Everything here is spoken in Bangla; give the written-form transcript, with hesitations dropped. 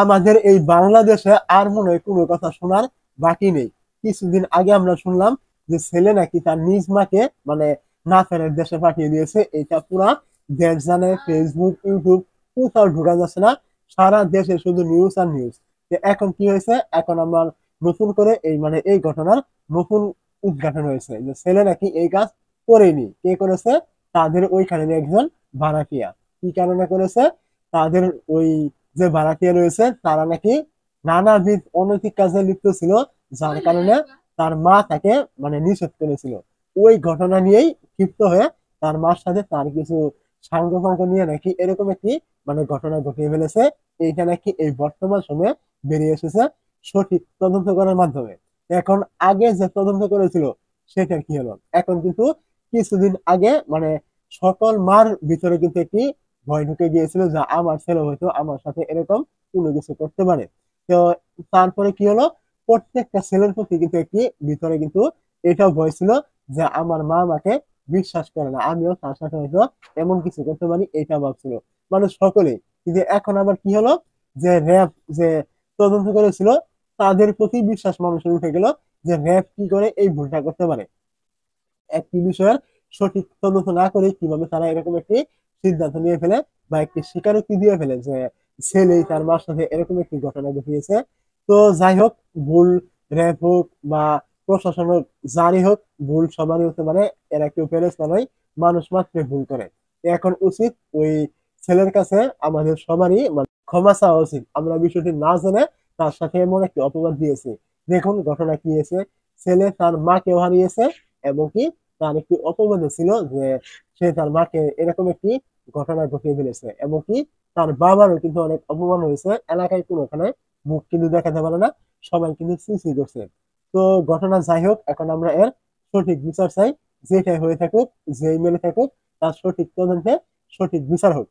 আমাদের এই বাংলাদেশে আর মনে হয় কোনো কথা শোনার বাকি নেই। কিছুদিন আগে আমরা শুনলাম যে ছেলে নাকি তার নিজ মাকে মানে নাফেরের দেশে পাঠিয়ে দিয়েছে। এটা পুরা দেশ জানে, ফেসবুক, ইউটিউব কোথাও ঢোকা যাচ্ছে না। সারা দেশে শুধু নিউজ আর নিউজ। এখন কি হয়েছে? এখন আমার নতুন করে এই এই ঘটনার নতুন উদ্ঘাটন হয়েছে যে ছেলে নাকি এই কাজ করেনি। কে করেছে? তাদের ওইখানে একজন ভাড়াটিয়া। কি কারণে করেছে? তাদের ওই যে ভাড়াটিয়া রয়েছে তারা নাকি নানাবিধ অনৈতিক কাজে লিপ্ত ছিল, যার কারণে তার মা তাকে নিষেধ করেছিল। ওই ঘটনা নিয়েই ক্ষিপ্ত হয়ে তার মার সাথে তার কিছু সাঙ্গপাঙ্গ নিয়ে নাকি এরকম একটি ঘটনা ঘটিয়ে ফেলেছে। এইটা নাকি এই বর্তমান সময়ে বেরিয়ে এসেছে সঠিক তদন্ত করার মাধ্যমে। এখন আগে যে তদন্ত করেছিল সেটার কি হলো? এখন কিন্তু কিছুদিন আগে সকল মার ভিতরে কিন্তু একটি ভয় ঢুকে গিয়েছিল যে আমার ছেলে হয়তো আমার সাথে এরকম কোনো কিছু করতে পারে। তো তারপরে কি হলো? প্রত্যেকটা ছেলের প্রতি কিন্তু একটি ভিতরে কিন্তু এটাও ভয় ছিল যে আমার মা আমাকে বিশ্বাস করে না, আমিও তার সাথে হয়তো এমন কিছু করতে পারি, এটা ভাবছিল মানুষ সকলেই। কিন্তু এখন আবার কি হলো? যে র্যাব যে তদন্ত করেছিল তাদের প্রতি বিশ্বাস মানুষের উঠে গেল যে র্যাব কি করে এই ভুলটা করতে পারে। একটি বিষয়ের সঠিক তদন্ত না করে কিভাবে তারা এরকম একটি সিদ্ধান্ত নিয়ে ফেলে বা একটি স্বীকারোক্তি দিয়ে ফেলে যে ছেলেই তার মার সাথে এরকম একটি ঘটনা ঘটিয়েছে। তো যাই হোক, ভুল র্যাব হোক বা প্রশাসন হোক, যারই হোক, ভুল সবারই হতে পারে। এরা কেউ ফেরেশতা নয়, মানুষ মাত্রই ভুল করে। এখন উচিত ওই ছেলের কাছে আমাদের সবারই ক্ষমা চাওয়া উচিত। আমরা বিষয়টি না জেনে তার সাথে এমন একটি অপবাদ দিয়েছি। দেখুন ঘটনা কি হয়েছে। ছেলে তার মাকেও হারিয়েছে এবং কি তার একটি অপবাদও ছিল যে সে তার মাকে এরকম একটি ঘটনা ঘটিয়ে ফেলেছে এবং কি তার বাবারও কিন্তু অনেক অপমান হয়েছে। এলাকায় কোনোখানে মুখ কিন্তু দেখাতে পারে না, সবাই কিন্তু সিসি করছে। তো ঘটনা যাই হোক, এখন আমরা এর সঠিক বিচার চাই। যেটাই হয়ে থাকুক, যেই মেলে থাকুক, তার সঠিক তদন্তে সঠিক বিচার হোক।